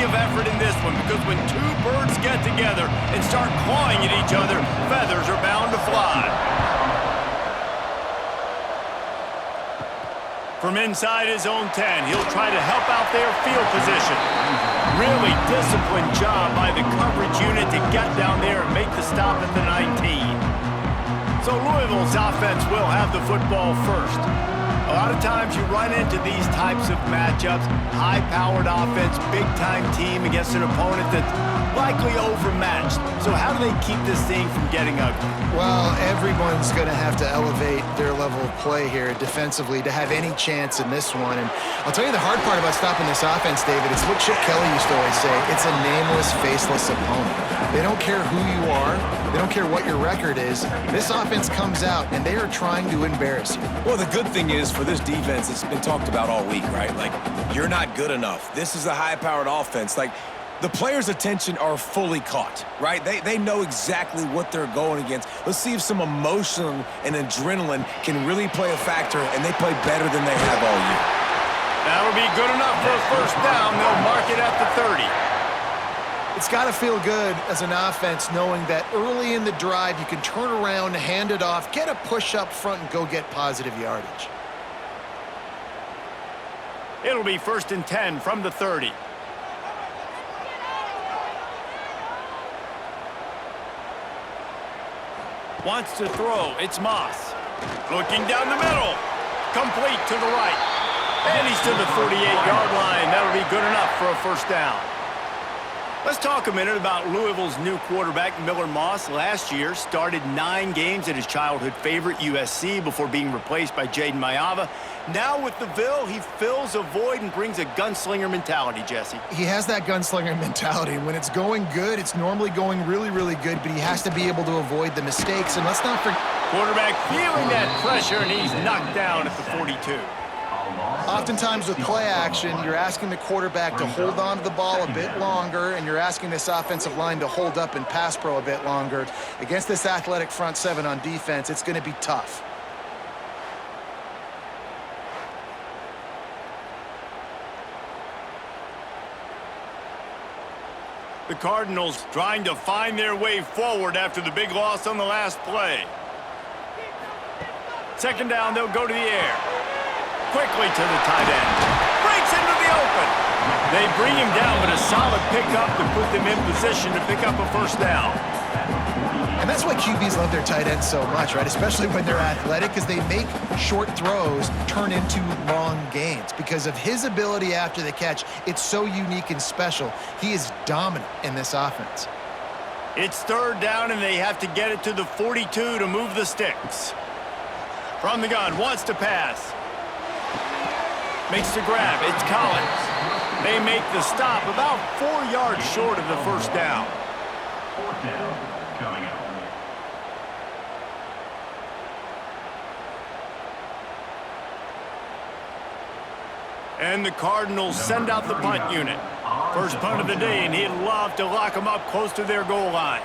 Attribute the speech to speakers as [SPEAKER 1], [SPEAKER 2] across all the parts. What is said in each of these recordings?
[SPEAKER 1] plenty of effort in this one because when two birds get together and start clawing at each other, feathers are bound to fly. From inside his own 10, he'll try to help out their field position. Really disciplined job by the coverage unit to get down there and make the stop at the 19. So Louisville's offense will have the football first. A lot of times you run into these types of matchups, high-powered offense, big-time team against an opponent that's likely overmatched. So how do they keep this thing from getting ugly?
[SPEAKER 2] Well, everyone's going to have to elevate their level of play here defensively to have any chance in this one. And I'll tell you the hard part about stopping this offense, David, it's what Chip Kelly used to always say. It's a nameless, faceless opponent. They don't care who you are. They don't care what your record is. This offense comes out, and they are trying to embarrass you.
[SPEAKER 3] Well, the good thing is for this defense, it's been talked about all week, right? Like, you're not good enough. This is a high-powered offense. Like, the players' attention are fully caught, right? They know exactly what they're going against. Let's see if some emotion and adrenaline can really play a factor, and they play better than they have all year.
[SPEAKER 1] That'll be good enough for a first down. They'll mark it at the 30.
[SPEAKER 2] It's got to feel good as an offense knowing that early in the drive you can turn around, hand it off, get a push up front, and go get positive yardage.
[SPEAKER 1] It'll be 1st and 10 from the 30. Wants to throw. It's Moss. Looking down the middle. Complete to the right. And he's to the 48-yard line. That'll be good enough for a first down. Let's talk a minute about Louisville's new quarterback, Miller Moss. Last year, started 9 games at his childhood favorite, USC, before being replaced by Jaden Mayava. Now with the Ville, he fills a void and brings a gunslinger mentality, Jesse.
[SPEAKER 2] He has that gunslinger mentality. When it's going good, it's normally going really, really good, but he has to be able to avoid the mistakes. And let's not forget,
[SPEAKER 1] quarterback feeling that pressure, and he's knocked down at the 42.
[SPEAKER 2] Oftentimes with play action, you're asking the quarterback to hold on to the ball a bit longer, and you're asking this offensive line to hold up in pass pro a bit longer. Against this athletic front seven on defense, it's going to be tough.
[SPEAKER 1] The Cardinals trying to find their way forward after the big loss on the last play. 2nd down, they'll go to the air. Quickly to the tight end. Breaks into the open. They bring him down, but a solid pickup to put them in position to pick up a first down.
[SPEAKER 2] And that's why QBs love their tight ends so much, right? Especially when they're athletic, because they make short throws turn into long gains. Because of his ability after the catch, it's so unique and special. He is dominant in this offense.
[SPEAKER 1] It's 3rd down, and they have to get it to the 42 to move the sticks. From the gun, wants to pass. Makes the grab. It's Collins. They make the stop about 4 yards short of the first down.
[SPEAKER 4] 4th down coming up.
[SPEAKER 1] And the Cardinals send out the punt unit. First punt of the day, and he'd love to lock them up close to their goal line.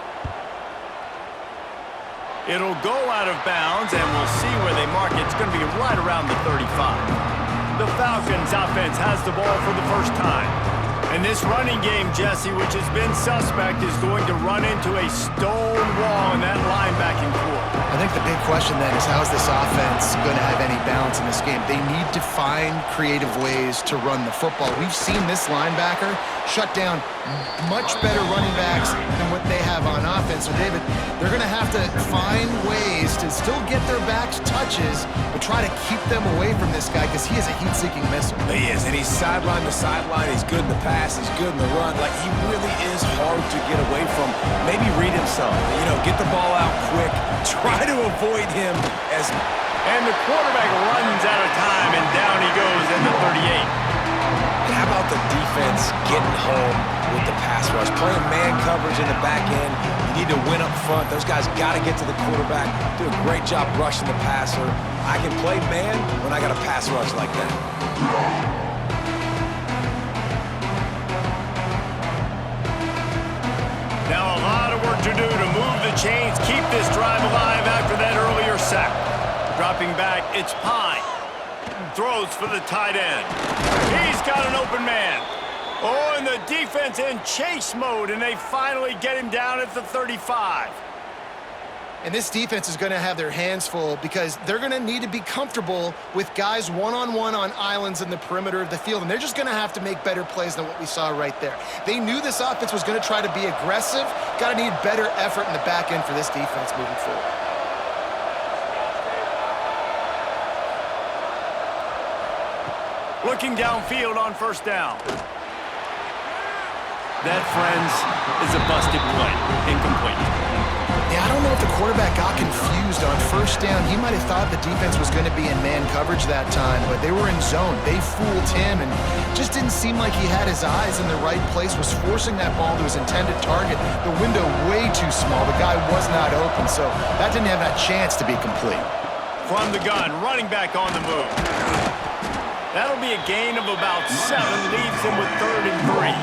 [SPEAKER 1] It'll go out of bounds, and we'll see where they mark it. It's going to be right around the 35. The Falcons offense has the ball for the first time. And this running game, Jesse, which has been suspect, is going to run into a stone wall in that linebacking core.
[SPEAKER 2] I think the big question then is how is this offense going to have any balance in this game? They need to find creative ways to run the football. We've seen this linebacker shut down much better running backs than what they have on offense. So, David, they're going to have to find ways to still get their backs touches, but try to keep them away from this guy because he is a heat-seeking missile.
[SPEAKER 3] He is, and he's sideline to sideline. He's good in the pass. He's good in the run. Like, he really is hard to get away from. Maybe read him some. You know, get the ball out quick. Try to avoid him as...
[SPEAKER 1] And the quarterback runs out of time, and down he goes in the 38.
[SPEAKER 3] How about the defense getting home with the pass rush? Playing man coverage in the back end. You need to win up front. Those guys got to get to the quarterback. Do a great job rushing the passer. I can play man when I got a pass rush like that.
[SPEAKER 1] Now a lot of work to do to move the chains, keep this drive alive after that earlier sack. Dropping back, it's Pine. Throws for the tight end. He's got an open man. Oh, and the defense in chase mode, and they finally get him down at the 35.
[SPEAKER 2] And this defense is going to have their hands full because they're going to need to be comfortable with guys one-on-one on islands in the perimeter of the field, and they're just going to have to make better plays than what we saw right there. They knew this offense was going to try to be aggressive. Got to need better effort in the back end for this defense moving forward.
[SPEAKER 1] Looking downfield on first down. That, friends, is a busted play. Incomplete.
[SPEAKER 2] Yeah, I don't know if the quarterback got confused on first down. He might have thought the defense was going to be in man coverage that time, but they were in zone. They fooled him and just didn't seem like he had his eyes in the right place, was forcing that ball to his intended target. The window way too small. The guy was not open, so that didn't have that chance to be complete.
[SPEAKER 1] From the gun, running back on the move. That'll be a gain of about 7, leaves him with 3rd and 3.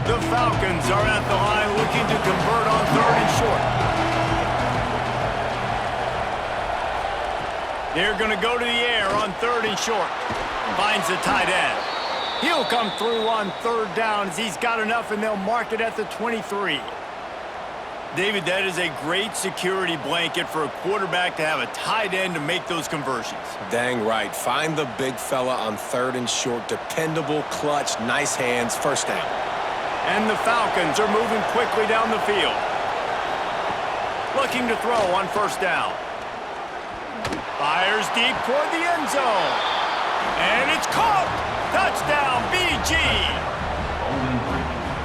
[SPEAKER 1] The Falcons are at the line looking to convert on 3rd and short. They're going to go to the air on 3rd and short. Finds the tight end. He'll come through on 3rd down as he's got enough, and they'll mark it at the 23. David, that is a great security blanket for a quarterback to have a tight end to make those conversions.
[SPEAKER 3] Dang right. Find the big fella on 3rd and short. Dependable, clutch, nice hands, first down.
[SPEAKER 1] And the Falcons are moving quickly down the field. Looking to throw on first down. Fires deep toward the end zone. And it's caught! Touchdown, BG!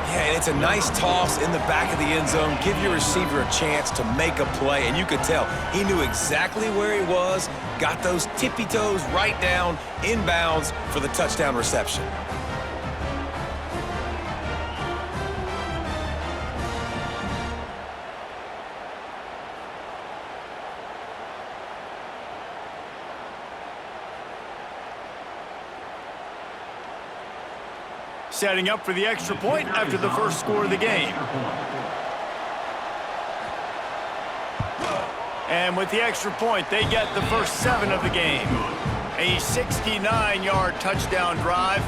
[SPEAKER 3] Yeah, and it's a nice toss in the back of the end zone. Give your receiver a chance to make a play, and you could tell he knew exactly where he was, got those tippy toes right down, inbounds for the touchdown reception.
[SPEAKER 1] Setting up for the extra point after the first score of the game. And with the extra point, they get the first 7 of the game. A 69-yard touchdown drive,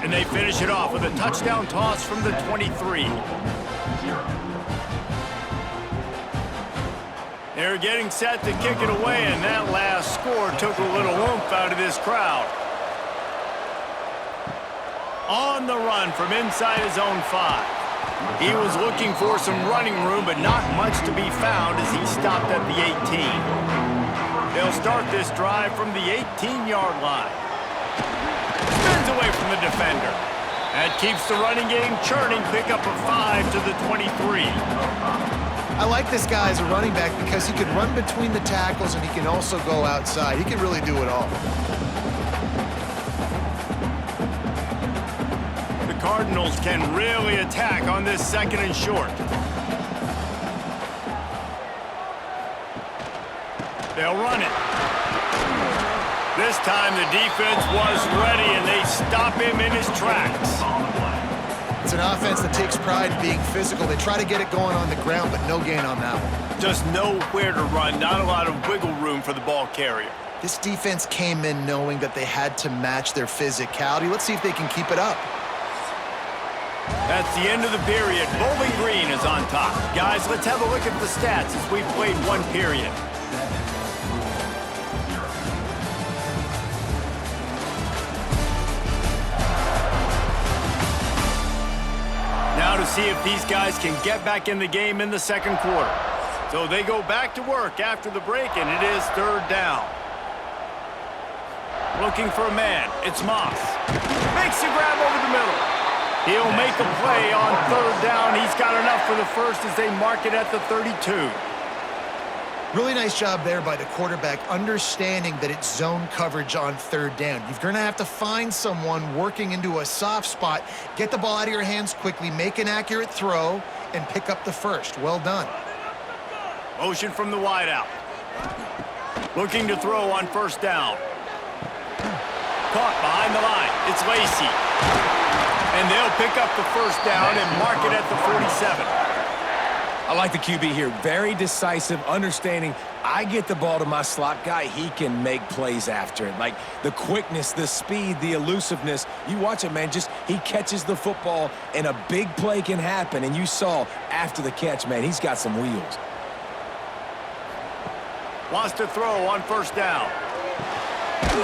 [SPEAKER 1] and they finish it off with a touchdown toss from the 23. They're getting set to kick it away, and that last score took a little oomph out of this crowd. On the run from inside his own 5. He was looking for some running room, but not much to be found as he stopped at the 18. They'll start this drive from the 18-yard line. Spins away from the defender. That keeps the running game churning. Pick up a 5 to the 23.
[SPEAKER 2] I like this guy as a running back because he can run between the tackles and he can also go outside. He can really do it all.
[SPEAKER 1] Cardinals can really attack on this 2nd and short. They'll run it. This time the defense was ready and they stop him in his tracks.
[SPEAKER 2] It's an offense that takes pride in being physical. They try to get it going on the ground, but no gain on that one.
[SPEAKER 1] Just nowhere to run, not a lot of wiggle room for the ball carrier.
[SPEAKER 2] This defense came in knowing that they had to match their physicality. Let's see if they can keep it up.
[SPEAKER 1] That's the end of the period. Bowling Green is on top. Guys, let's have a look at the stats as we've played 1 period. Now to see if these guys can get back in the game in the 2nd quarter. So they go back to work after the break, and it is 3rd down. Looking for a man. It's Moss. Makes a grab over the middle. He'll make a play on 3rd down. He's got enough for the first as they mark it at the 32.
[SPEAKER 2] Really nice job there by the quarterback, understanding that it's zone coverage on 3rd down. You're going to have to find someone working into a soft spot, get the ball out of your hands quickly, make an accurate throw, and pick up the first. Well done.
[SPEAKER 1] Motion from the wideout. Looking to throw on 1st down. Caught behind the line. It's Lacey. And they'll pick up the 1st down and mark it at the 47.
[SPEAKER 3] I like the QB here. Very decisive, understanding I get the ball to my slot guy, he can make plays after it. Like the quickness, the speed, the elusiveness. You watch it, man. Just he catches the football, and a big play can happen. And you saw after the catch, man, he's got some wheels.
[SPEAKER 1] Wants to throw on first down.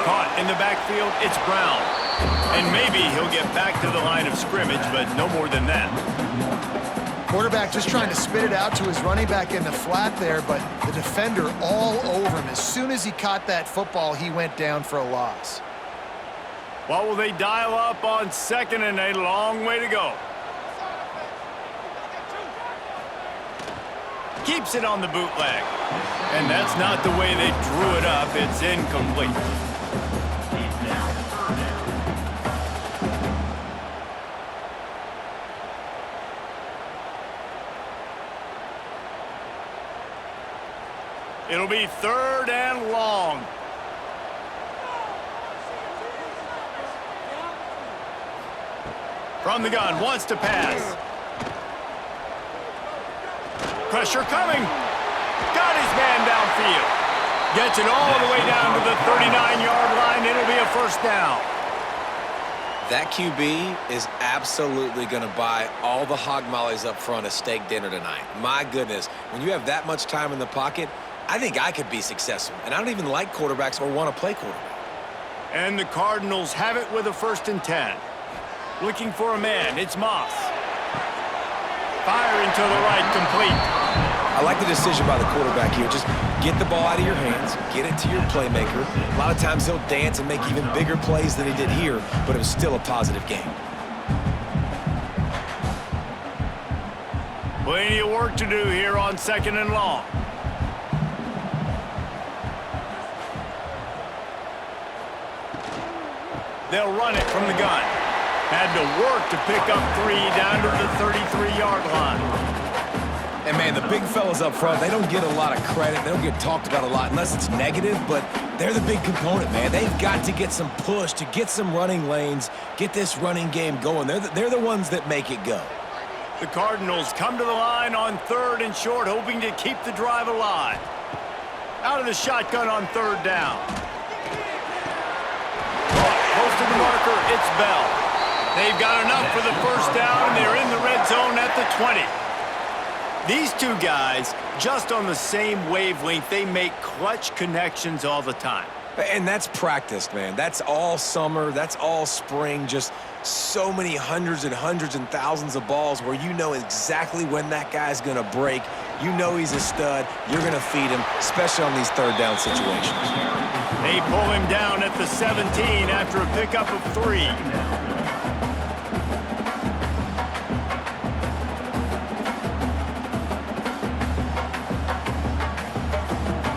[SPEAKER 1] Caught in the backfield, it's Brown. And maybe he'll get back to the line of scrimmage, but no more than that.
[SPEAKER 2] Quarterback just trying to spit it out to his running back in the flat there, but the defender all over him. As soon as he caught that football, he went down for a loss.
[SPEAKER 1] What will they dial up on second and a long way to go? Keeps it on the bootleg. And that's not the way they drew it up. It's incomplete. It'll be third and long. From the gun, wants to pass. Pressure coming. Got his man downfield. Gets it all the way down to the 39-yard line. It'll be a first down.
[SPEAKER 3] That QB is absolutely going to buy all the hog mollies up front at steak dinner tonight. My goodness, when you have that much time in the pocket, I think I could be successful. And I don't even like quarterbacks or want to play quarterback.
[SPEAKER 1] And the Cardinals have it with a 1st and 10. Looking for a man, it's Moss. Firing to the right, complete.
[SPEAKER 3] I like the decision by the quarterback here. Just get the ball out of your hands, get it to your playmaker. A lot of times he'll dance and make even bigger plays than he did here, but it was still a positive game.
[SPEAKER 1] Plenty of work to do here on second and long. They'll run it from the gun. Had to work to pick up 3 down to the 33-yard line.
[SPEAKER 3] And, man, the big fellas up front, they don't get a lot of credit. They don't get talked about a lot unless it's negative, but they're the big component, man. They've got to get some push, to get some running lanes, get this running game going. They're the ones that make it go.
[SPEAKER 1] The Cardinals come to the line on 3rd and short, hoping to keep the drive alive. Out of the shotgun on 3rd down. Close to the marker, it's Bell. They've got enough for the first down, and they're in the red zone at the 20. These two guys, just on the same wavelength, they make clutch connections all the time.
[SPEAKER 3] And that's practiced, man. That's all summer. That's all spring. Just so many hundreds and thousands of balls where you know exactly when that guy's going to break. You know he's a stud. You're going to feed him, especially on these 3rd down situations.
[SPEAKER 1] They pull him down at the 17 after a pickup of 3.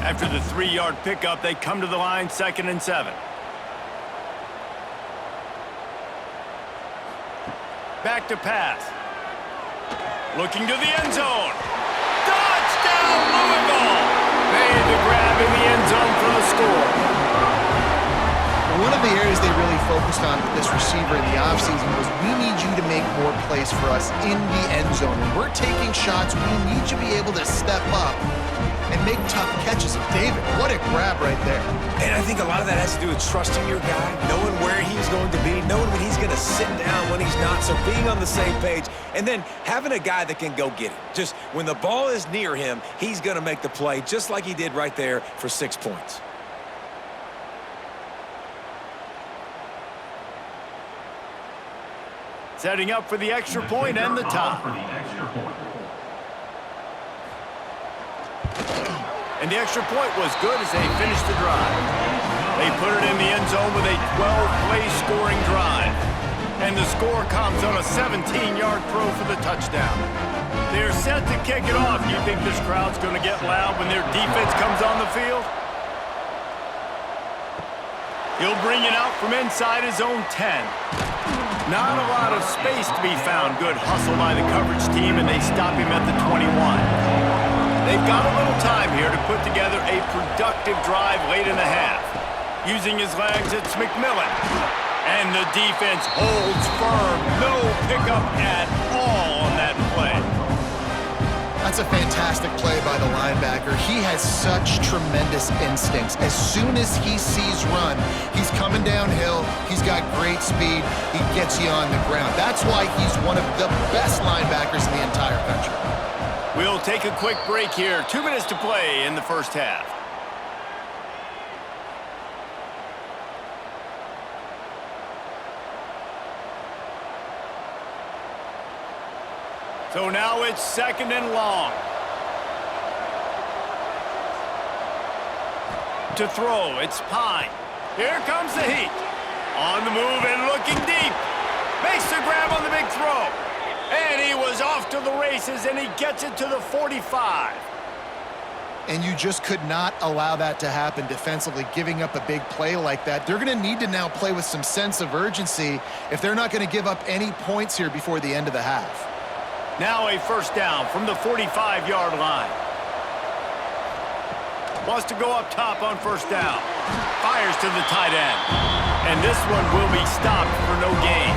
[SPEAKER 1] After the 3-yard pickup, they come to the line 2nd and 7. Back to pass. Looking to the end zone. Touchdown, Louisville! Made the grab in the end zone for the score.
[SPEAKER 2] One of the areas they really focused on with this receiver in the offseason was we need you to make more plays for us in the end zone. When we're taking shots, we need you to be able to step up and make tough catches. David, what a grab right there.
[SPEAKER 3] And I think a lot of that has to do with trusting your guy, knowing where he's going to be, knowing when he's going to sit down, when he's not, so being on the same page, and then having a guy that can go get it. Just when the ball is near him, he's going to make the play, just like he did right there for 6 points.
[SPEAKER 1] Setting up for the extra point and the top. And the extra point was good as they finished the drive. They put it in the end zone with a 12-play scoring drive. And the score comes on a 17-yard throw for the touchdown. They're set to kick it off. Do you think this crowd's going to get loud when their defense comes on the field? He'll bring it out from inside his own 10. Not a lot of space to be found. Good hustle by the coverage team, and they stop him at the 21. They've got a little time here to put together a productive drive late in the half. Using his legs, it's McMillan. And the defense holds firm. No pickup at all on that play.
[SPEAKER 2] I That's a fantastic play by the linebacker. He has such tremendous instincts. As soon as he sees run, he's coming downhill. He's got great speed. He gets you on the ground. That's why he's one of the best linebackers in the entire country.
[SPEAKER 1] We'll take a quick break here. 2 minutes to play in the first half. So now it's 2nd and long. To throw, it's Pine. Here comes the heat. On the move and looking deep. Makes the grab on the big throw. And he was off to the races, and he gets it to the 45.
[SPEAKER 2] And you just could not allow that to happen defensively, giving up a big play like that. They're going to need to now play with some sense of urgency if they're not going to give up any points here before the end of the half.
[SPEAKER 1] Now a first down from the 45-yard line. Wants to go up top on first down. Fires to the tight end. And this one will be stopped for no gain.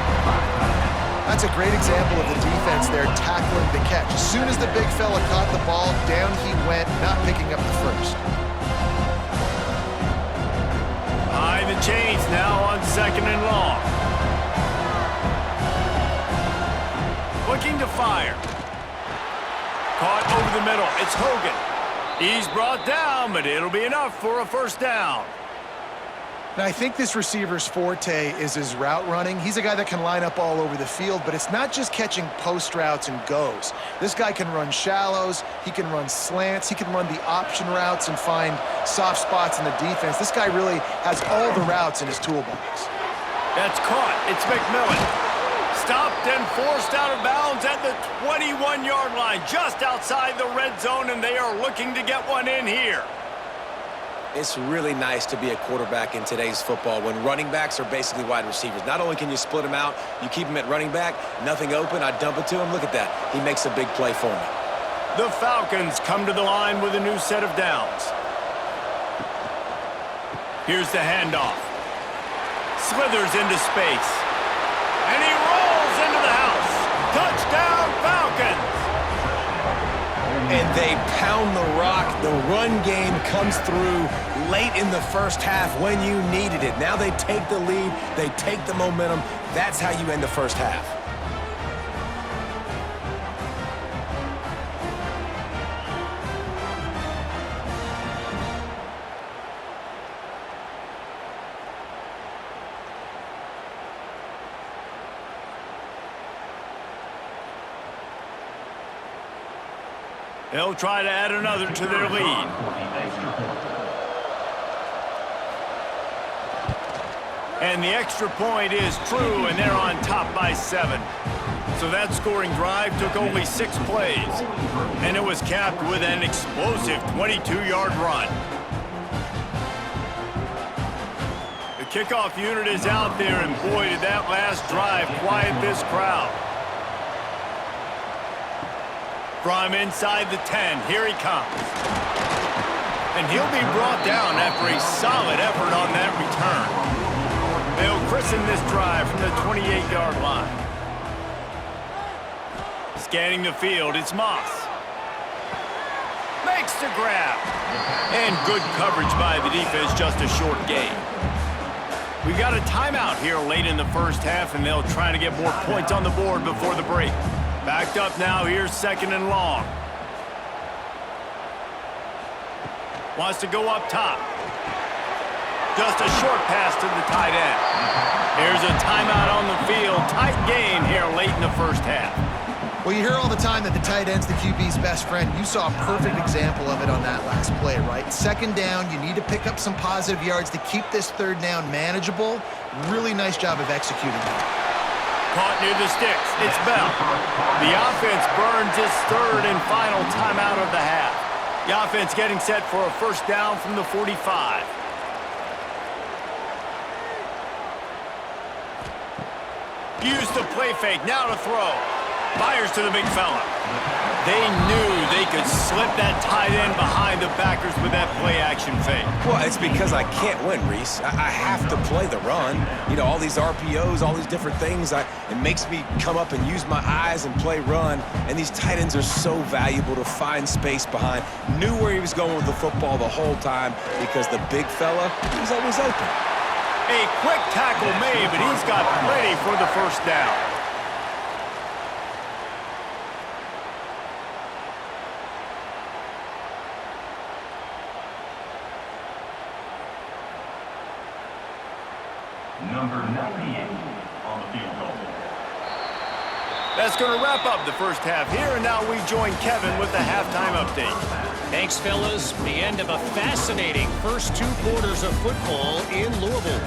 [SPEAKER 2] That's a great example of the defense there tackling the catch. As soon as the big fella caught the ball, down he went, not picking up the first.
[SPEAKER 1] Behind the chains now on 2nd and long. Looking to fire. Caught over the middle. It's Hogan. He's brought down, but it'll be enough for a first down.
[SPEAKER 2] Now, I think this receiver's forte is his route running. He's a guy that can line up all over the field, but it's not just catching post routes and goes. This guy can run shallows, he can run slants, he can run the option routes and find soft spots in the defense. This guy really has all the routes in his toolbox.
[SPEAKER 1] That's caught. It's McMillan. Stopped and forced out of bounds at the 21-yard line, just outside the red zone, and they are looking to get one in here.
[SPEAKER 3] It's really nice to be a quarterback in today's football when running backs are basically wide receivers. Not only can you split them out, you keep them at running back, nothing open, I dump it to him. Look at that. He makes a big play for me.
[SPEAKER 1] The Falcons come to the line with a new set of downs. Here's the handoff. Slithers into space. And he rolls into the house. Touchdown, Falcons!
[SPEAKER 3] And they pound the rock. The run game comes through late in the first half when you needed it. Now they take the lead. They take the momentum. That's how you end the first half.
[SPEAKER 1] They'll try to add another to their lead. And the extra point is true, and they're on top by 7. So that scoring drive took only 6 plays. And it was capped with an explosive 22-yard run. The kickoff unit is out there, and boy, did that last drive quiet this crowd. From inside the 10, here he comes. And he'll be brought down after a solid effort on that return. They'll christen this drive from the 28-yard line. Scanning the field, it's Moss. Makes the grab. And good coverage by the defense, just a short gain. We got a timeout here late in the first half, and they'll try to get more points on the board before the break. Backed up now, here's 2nd and long. Wants to go up top. Just a short pass to the tight end. Here's a timeout on the field. Tight game here late in the first half.
[SPEAKER 2] Well, you hear all the time that the tight end's the QB's best friend. You saw a perfect example of it on that last play, right? 2nd down, you need to pick up some positive yards to keep this 3rd down manageable. Really nice job of executing that.
[SPEAKER 1] Caught near the sticks. It's Bell. The offense burns its 3rd and final timeout of the half. The offense getting set for a first down from the 45. Use the play fake. Now to throw. Fires to the big fella. They knew they could slip that tight end behind the backers with that play-action fake.
[SPEAKER 3] Well, it's because I can't win, Reese. I have to play the run. You know, all these RPOs, all these different things, it makes me come up and use my eyes and play run. And these tight ends are so valuable to find space behind. Knew where he was going with the football the whole time because the big fella, he's always open.
[SPEAKER 1] A quick tackle made, but he's got plenty for the first down.
[SPEAKER 4] Number 98 on the field goal.
[SPEAKER 1] That's going to wrap up the first half here, and now we join Kevin with the halftime update.
[SPEAKER 5] Thanks, fellas. The end of a fascinating first 2 quarters of football in Louisville.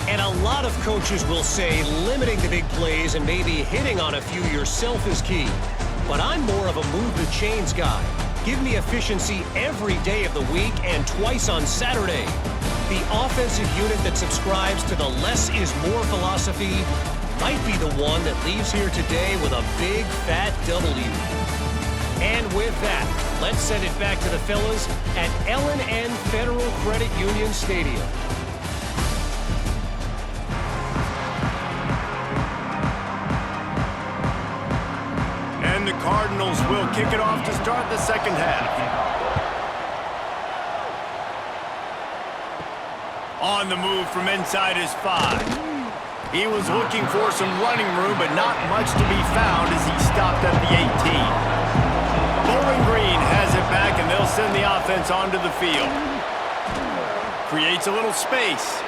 [SPEAKER 5] And a lot of coaches will say limiting the big plays and maybe hitting on a few yourself is key. But I'm more of a move the chains guy. Give me efficiency every day of the week and twice on Saturday. The offensive unit that subscribes to the less is more philosophy might be the one that leaves here today with a big fat W. And with that, let's send it back to the fellas at L&N Federal Credit Union Stadium.
[SPEAKER 1] And the Cardinals will kick it off to start the second half. On the move from inside his 5. He was looking for some running room, but not much to be found as he stopped at the 18. Bowling Green has it back, and they'll send the offense onto the field. Creates a little space.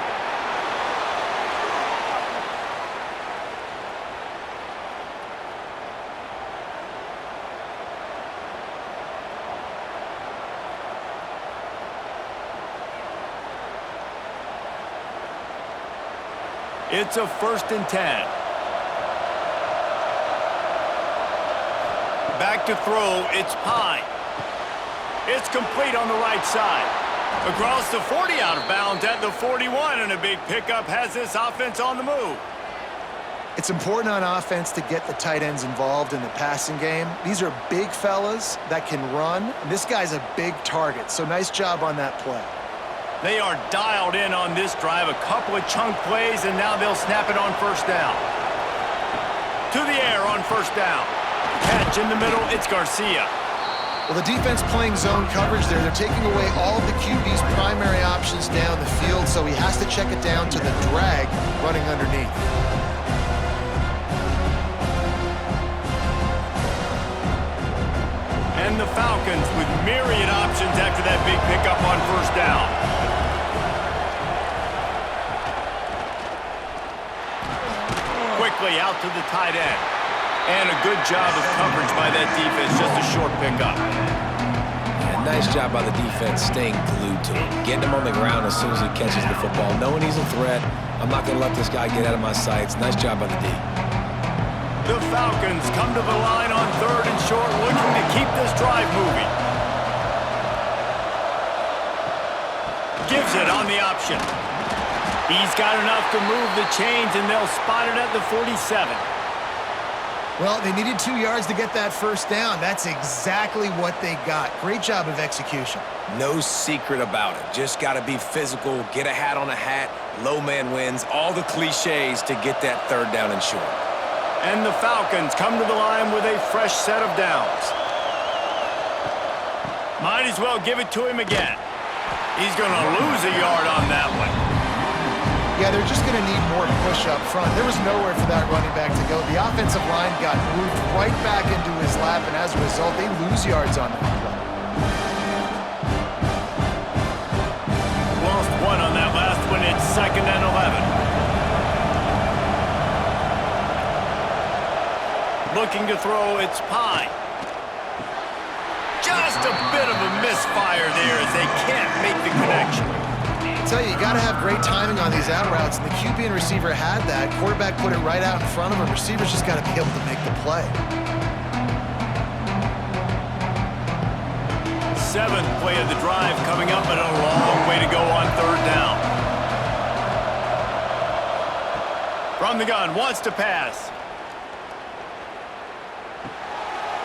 [SPEAKER 1] It's a 1st and 10. Back to throw, it's Pine. It's complete on the right side. Across the 40, out of bounds at the 41, and a big pickup has this offense on the move.
[SPEAKER 2] It's important on offense to get the tight ends involved in the passing game. These are big fellas that can run. This guy's a big target, so nice job on that play.
[SPEAKER 1] They are dialed in on this drive, a couple of chunk plays, and now they'll snap it on first down. To the air on first down. Catch in the middle, it's Garcia.
[SPEAKER 2] Well, the defense playing zone coverage there. They're taking away all of the QB's primary options down the field, so he has to check it down to the drag running underneath.
[SPEAKER 1] And the Falcons with myriad options after that big pickup on first down. Quickly out to the tight end. And a good job of coverage by that defense, just a short pickup.
[SPEAKER 3] And nice job by the defense staying glued to him. Getting him on the ground as soon as he catches the football. Knowing he's a threat, I'm not going to let this guy get out of my sights. Nice job by the D.
[SPEAKER 1] The Falcons come to the line on 3rd and short, looking to keep this drive moving. Gives it on the option. He's got enough to move the chains, and they'll spot it at the 47.
[SPEAKER 2] Well, they needed 2 yards to get that first down. That's exactly what they got. Great job of execution.
[SPEAKER 3] No secret about it. Just got to be physical, get a hat on a hat, low man wins, all the cliches to get that 3rd down and short.
[SPEAKER 1] And the Falcons come to the line with a fresh set of downs. Might as well give it to him again. He's going to lose a yard on that one.
[SPEAKER 2] Yeah, they're just going to need more push up front. There was nowhere for that running back to go. The offensive line got moved right back into his lap, and as a result, they lose yards on that play.
[SPEAKER 1] Lost 1 on that last one. It's 2nd and 11. Looking to throw, it's Pine. Just a bit of a misfire there as they can't make the connection.
[SPEAKER 2] I tell you got to have great timing on these out routes, and the QB and receiver had that. Quarterback put it right out in front of him. Receivers just got to be able to make the play.
[SPEAKER 1] 7th play of the drive coming up, but a long way to go on 3rd down. From the gun, wants to pass.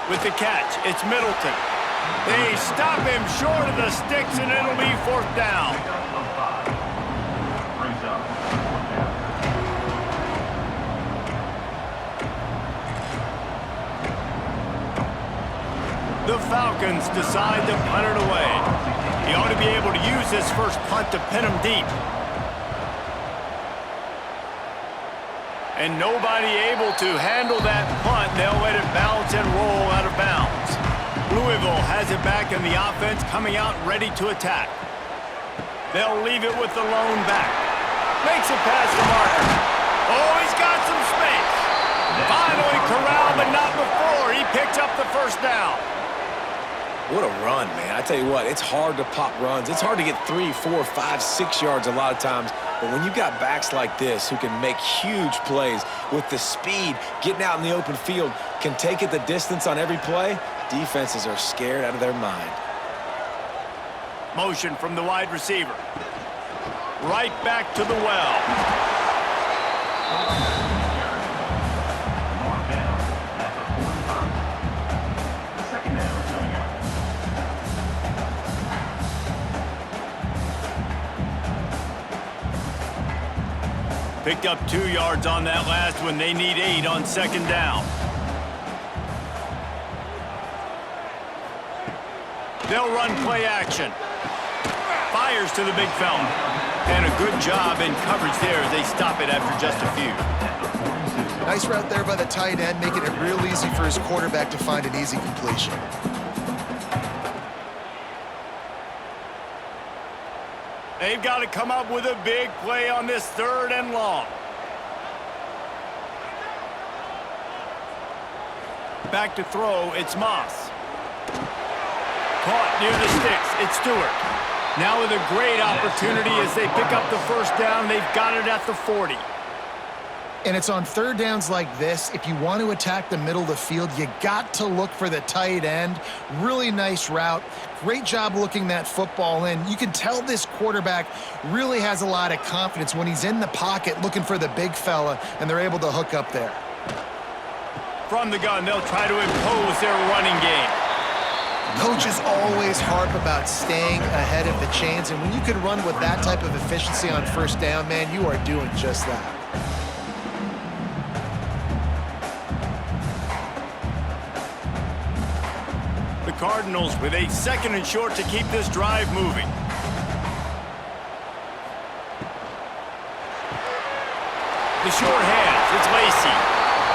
[SPEAKER 1] With the catch, it's Middleton. They stop him short of the sticks, and it'll be 4th down.
[SPEAKER 4] Brings up 4th down.
[SPEAKER 1] The Falcons decide to punt it away. He ought to be able to use this first punt to pin him deep. And nobody able to handle that punt. They'll let it bounce and roll out of bounds. Louisville has it back in the offense, coming out ready to attack. They'll leave it with the lone back. Makes it past the marker. Oh, he's got some space. Finally corralled, but not before. He picks up the 1st down.
[SPEAKER 3] What a run, man. I tell you what, it's hard to pop runs. It's hard to get 3, 4, 5, 6 yards a lot of times. But when you've got backs like this who can make huge plays with the speed, getting out in the open field, can take it the distance on every play, defenses are scared out of their mind.
[SPEAKER 1] Motion from the wide receiver. Right back to the well.
[SPEAKER 4] Mark down at the 45. Second down coming up.
[SPEAKER 1] Picked up 2 yards on that last one. They need 8 on 2nd down. They'll run play action. Fires to the big fella. And a good job in coverage there as they stop it after just a few.
[SPEAKER 2] Nice route there by the tight end, making it real easy for his quarterback to find an easy completion.
[SPEAKER 1] They've got to come up with a big play on this 3rd and long. Back to throw, it's Moss. Caught near the sticks, it's Stewart. Now with a great opportunity as they pick up the 1st down, they've got it at the 40.
[SPEAKER 2] And it's on 3rd downs like this. If you want to attack the middle of the field, you got to look for the tight end. Really nice route. Great job looking that football in. You can tell this quarterback really has a lot of confidence when he's in the pocket looking for the big fella, and they're able to hook up there.
[SPEAKER 1] From the gun, they'll try to impose their running game.
[SPEAKER 2] Coaches always harp about staying ahead of the chains, and when you can run with that type of efficiency on 1st down, man, you are doing just that.
[SPEAKER 1] The Cardinals with a 2nd and short to keep this drive moving. The short hands, it's Lacey.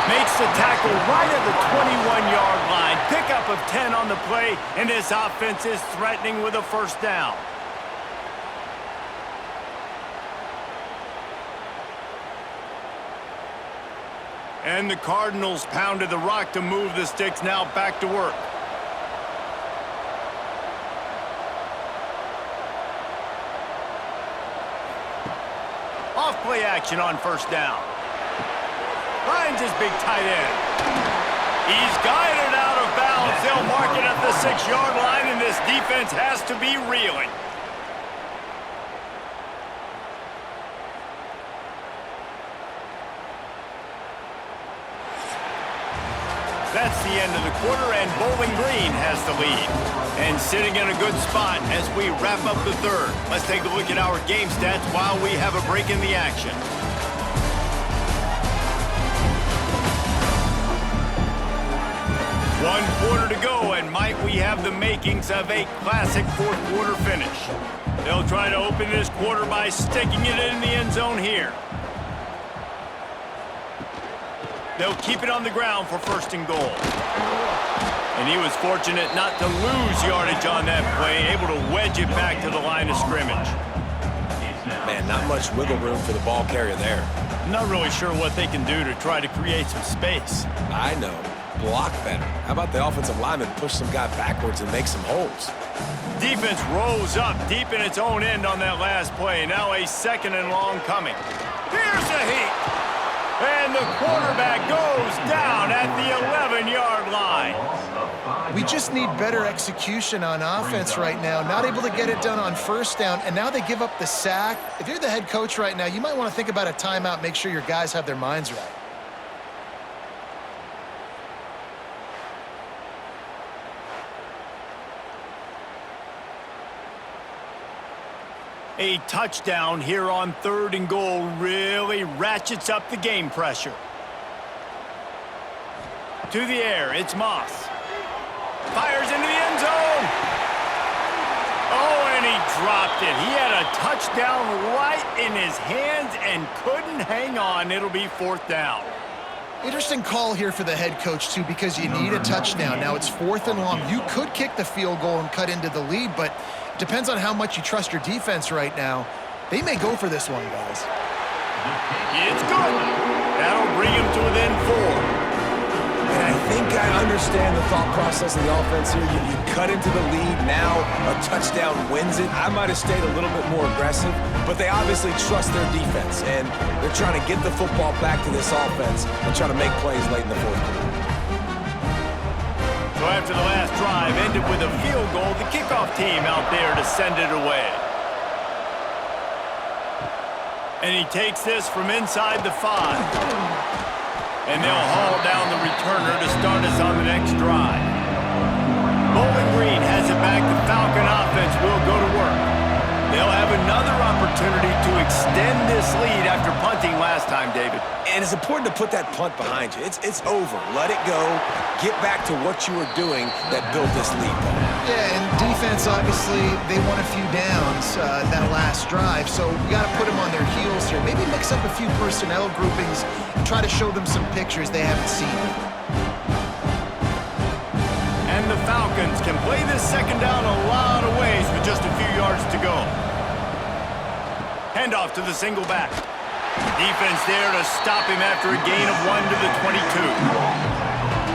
[SPEAKER 1] Makes the tackle right at the 21-yard line. Pickup of 10 on the play, and this offense is threatening with a 1st down. And the Cardinals pounded the rock to move the sticks, now back to work. Off play action on 1st down. Finds his big tight end. He's guided out of bounds. They'll mark it at the 6-yard line, and this defense has to be reeling. That's the end of the quarter, and Bowling Green has the lead. And sitting in a good spot as we wrap up the 3rd. Let's take a look at our game stats while we have a break in the action. One quarter to go, and might we have the makings of a classic 4th quarter finish. They'll try to open this quarter by sticking it in the end zone here. They'll keep it on the ground for 1st and goal. And he was fortunate not to lose yardage on that play, able to wedge it back to the line of scrimmage.
[SPEAKER 3] Man, not much wiggle room for the ball carrier there.
[SPEAKER 1] I'm not really sure what they can do to try to create some space.
[SPEAKER 3] I know. Block better. How about the offensive lineman push some guy backwards and make some holes?
[SPEAKER 1] Defense rose up deep in its own end on that last play. Now a 2nd and long coming. Here's a heat. And the quarterback goes down at the 11-yard line.
[SPEAKER 2] We just need better execution on offense right now. Not able to get it done on 1st down, and now they give up the sack. If you're the head coach right now, you might want to think about a timeout, make sure your guys have their minds right.
[SPEAKER 1] A touchdown here on 3rd and goal really ratchets up the game pressure. To the air, it's Moss. Fires into the end zone. Oh, and he dropped it. He had a touchdown right in his hands and couldn't hang on. It'll be 4th down.
[SPEAKER 2] Interesting call here for the head coach, too, because you need a touchdown. Now it's 4th and long. You could kick the field goal and cut into the lead, but it depends on how much you trust your defense right now. They may go for this one, guys.
[SPEAKER 1] It's good. That'll bring him to within 4.
[SPEAKER 3] And I think I understand the thought process of the offense here. You cut into the lead. Now a touchdown wins it. I might have stayed a little bit more aggressive, but they obviously trust their defense, and they're trying to get the football back to this offense and trying to make plays late in the 4th quarter.
[SPEAKER 1] So after the last drive ended with a field goal, the kickoff team out there to send it away. And he takes this from inside the 5. And they'll haul down the returner to start us on the next drive. Bowling Green has it back. The Falcon offense will go to work. They'll have another opportunity to extend this lead after punting last time, David.
[SPEAKER 3] And it's important to put that punt behind you. It's over. Let it go. Get back to what you were doing that built this lead.
[SPEAKER 2] Yeah, and defense, obviously, they won a few downs that last drive, so you got to put them on their heels here. Maybe mix up a few personnel groupings and try to show them some pictures they haven't seen.
[SPEAKER 1] And the Falcons can play this 2nd down a lot of ways with just a few yards to go. Handoff to the single back. Defense there to stop him after a gain of 1 to the 22.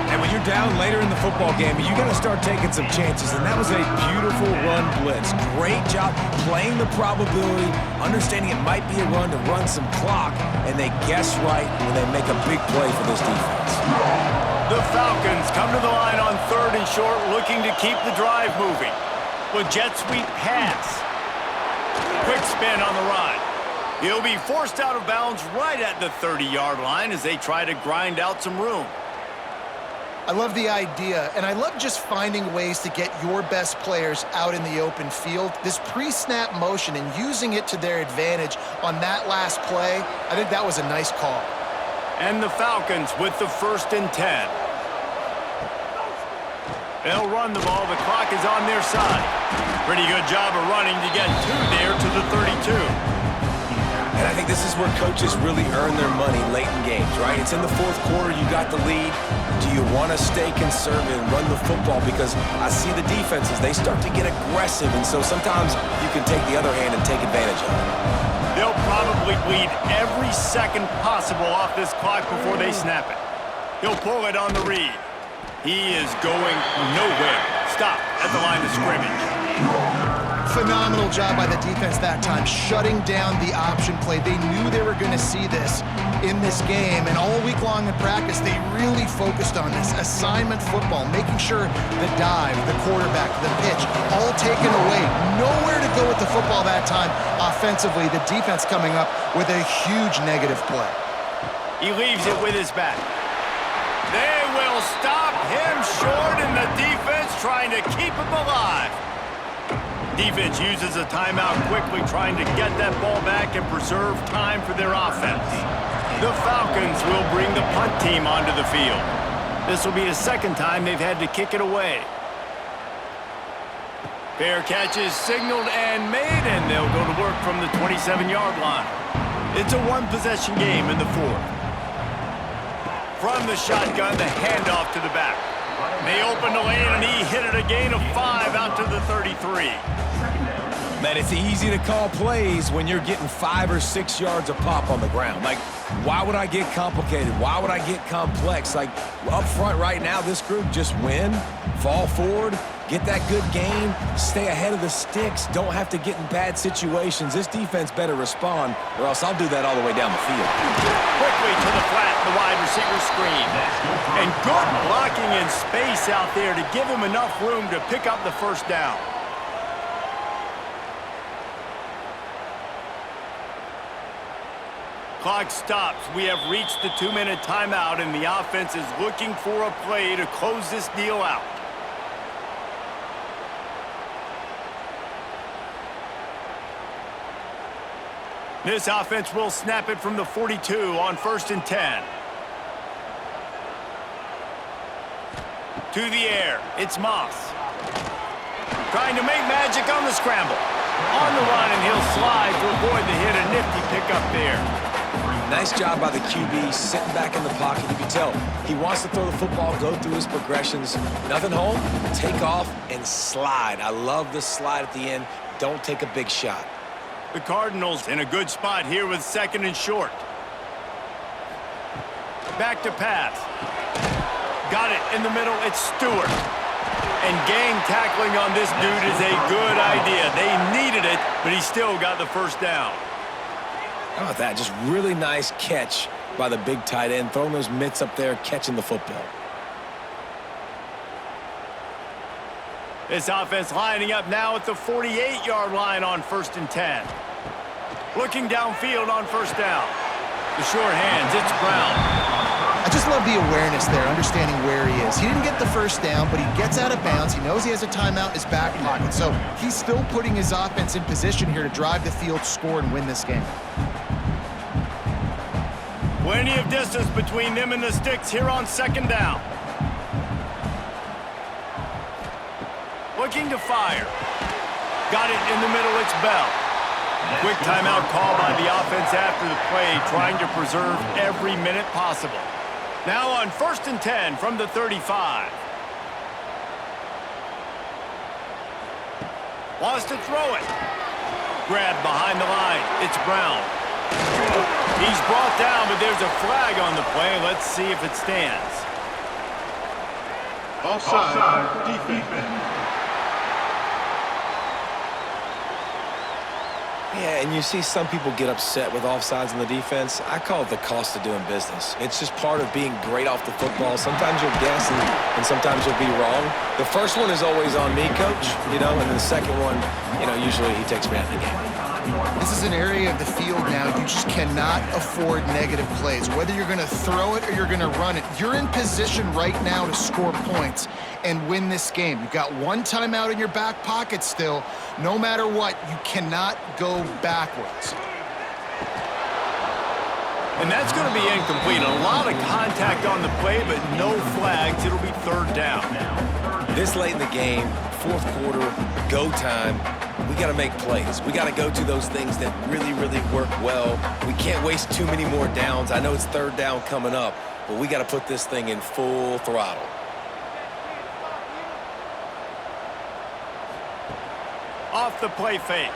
[SPEAKER 3] And when you're down later in the football game, you got to start taking some chances. And that was a beautiful run blitz. Great job playing the probability, understanding it might be a run to run some clock, and they guess right when they make a big play for this defense.
[SPEAKER 1] The Falcons come to the line on 3rd and short, looking to keep the drive moving. With jet sweep pass. Quick spin on the run. He'll be forced out of bounds right at the 30-yard line as they try to grind out some room.
[SPEAKER 2] I love the idea, and I love just finding ways to get your best players out in the open field. This pre-snap motion and using it to their advantage on that last play, I think that was a nice call.
[SPEAKER 1] And the Falcons with the 1st and 10. They'll run the ball. The clock is on their side. Pretty good job of running to get there to the 32.
[SPEAKER 3] And I think this is where coaches really earn their money late in games, right? It's in the 4th quarter. You got the lead. Do you want to stay conservative and run the football? Because I see the defenses, they start to get aggressive, and so sometimes you can take the other hand and take advantage of it.
[SPEAKER 1] They'll probably bleed every second possible off this clock before they snap it. He'll pull it on the read. He is going nowhere. Stop at the line of scrimmage.
[SPEAKER 2] Phenomenal job by the defense that time, shutting down the option play. They knew they were going to see this in this game, and all week long in practice, they really focused on this assignment football, making sure the dive, the quarterback, the pitch, all taken away. Nowhere to go with the football that time offensively. The defense coming up with a huge negative play.
[SPEAKER 1] He leaves it with his back. They will stop him short, and the defense trying to keep him alive. Defense uses a timeout quickly, trying to get that ball back and preserve time for their offense. The Falcons will bring the punt team onto the field. This will be the 2nd time they've had to kick it away. Fair catch is signaled and made, and they'll go to work from the 27-yard line. It's a one-possession game in the 4th. From the shotgun, the handoff to the back. They open the lane, and he hit it a gain of 5 out to the 33.
[SPEAKER 3] Man, it's easy to call plays when you're getting 5 or 6 yards a pop on the ground. Like, why would I get complicated? Why would I get complex? Like, up front right now, this group just win, fall forward, get that good gain, stay ahead of the sticks, don't have to get in bad situations. This defense better respond, or else I'll do that all the way down the field.
[SPEAKER 1] Quickly to the flat, the wide receiver screen. And good blocking in space out there to give him enough room to pick up the 1st down. Clock stops. We have reached the 2-minute timeout, and the offense is looking for a play to close this deal out. This offense will snap it from the 42 on 1st and 10. To the air, it's Moss. Trying to make magic on the scramble. On the run, and he'll slide to avoid the hit. A nifty pickup there.
[SPEAKER 3] Nice job by the QB, sitting back in the pocket. You can tell he wants to throw the football, go through his progressions. Nothing home, take off, and slide. I love the slide at the end. Don't take a big shot.
[SPEAKER 1] The Cardinals in a good spot here with 2nd and short. Back to pass. Got it in the middle. It's Stewart. And gang tackling on this dude is a good idea. They needed it, but he still got the first down.
[SPEAKER 3] How about that? Just really nice catch by the big tight end, throwing those mitts up there, catching the football.
[SPEAKER 1] This offense lining up now at the 48-yard line on 1st and 10. Looking downfield on 1st down. The short hands, it's Brown.
[SPEAKER 2] I just love the awareness there, understanding where he is. He didn't get the first down, but he gets out of bounds. He knows he has a timeout in his back pocket, so he's still putting his offense in position here to drive the field, score, and win this game.
[SPEAKER 1] Plenty of distance between them and the sticks here on 2nd down. Looking to fire. Got it in the middle, it's Bell. Quick timeout call by the offense after the play, trying to preserve every minute possible. Now on 1st and 10 from the 35. Wants to throw it. Grabbed behind the line. It's Brown. He's brought down, but there's a flag on the play. Let's see if it stands.
[SPEAKER 4] Offside, defense.
[SPEAKER 3] Yeah, and you see some people get upset with offsides in the defense. I call it the cost of doing business. It's just part of being great off the football. Sometimes you'll guess and sometimes you'll be wrong. The first one is always on me, coach, and then the second one, usually he takes me out of the game.
[SPEAKER 2] This is an area of the field now you just cannot afford negative plays. Whether you're going to throw it or you're going to run it, you're in position right now to score points and win this game. You've got one timeout in your back pocket still. No matter what, you cannot go backwards.
[SPEAKER 1] And that's going to be incomplete. A lot of contact on the play, but no flags. It'll be 3rd down.
[SPEAKER 3] This late in the game, 4th quarter, go time. We got to make plays. We got to go to those things that really, really work well. We can't waste too many more downs. I know it's 3rd down coming up, but we got to put this thing in full throttle.
[SPEAKER 1] Off the play fake.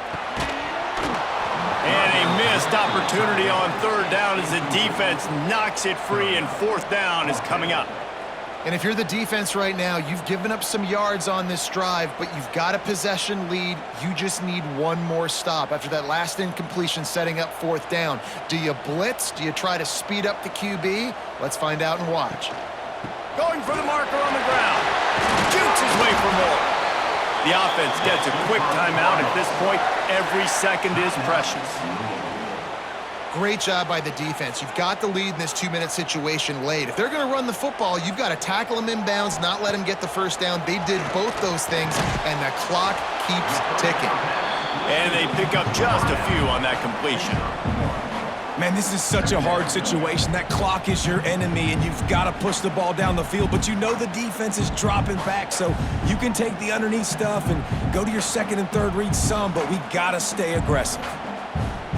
[SPEAKER 1] And a missed opportunity on 3rd down as the defense knocks it free, and 4th down is coming up.
[SPEAKER 2] And if you're the defense right now, you've given up some yards on this drive, but you've got a possession lead. You just need one more stop after that last incompletion setting up 4th down. Do you blitz? Do you try to speed up the QB? Let's find out and watch.
[SPEAKER 1] Going for the marker on the ground. Jukes his way for more. The offense gets a quick timeout. At this point, every second is precious.
[SPEAKER 2] Great job by the defense. You've got the lead in this 2-minute situation late. If they're going to run the football, you've got to tackle them inbounds, not let them get the first down. They did both those things, and the clock keeps ticking.
[SPEAKER 1] And they pick up just a few on that completion.
[SPEAKER 3] Man, this is such a hard situation. That clock is your enemy, and you've got to push the ball down the field. But the defense is dropping back, so you can take the underneath stuff and go to your 2nd and 3rd read some, but we got to stay aggressive.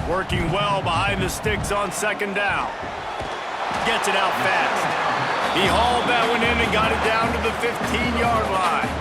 [SPEAKER 1] Working well behind the sticks on 2nd down. Gets it out fast. He hauled that one in and got it down to the 15-yard line.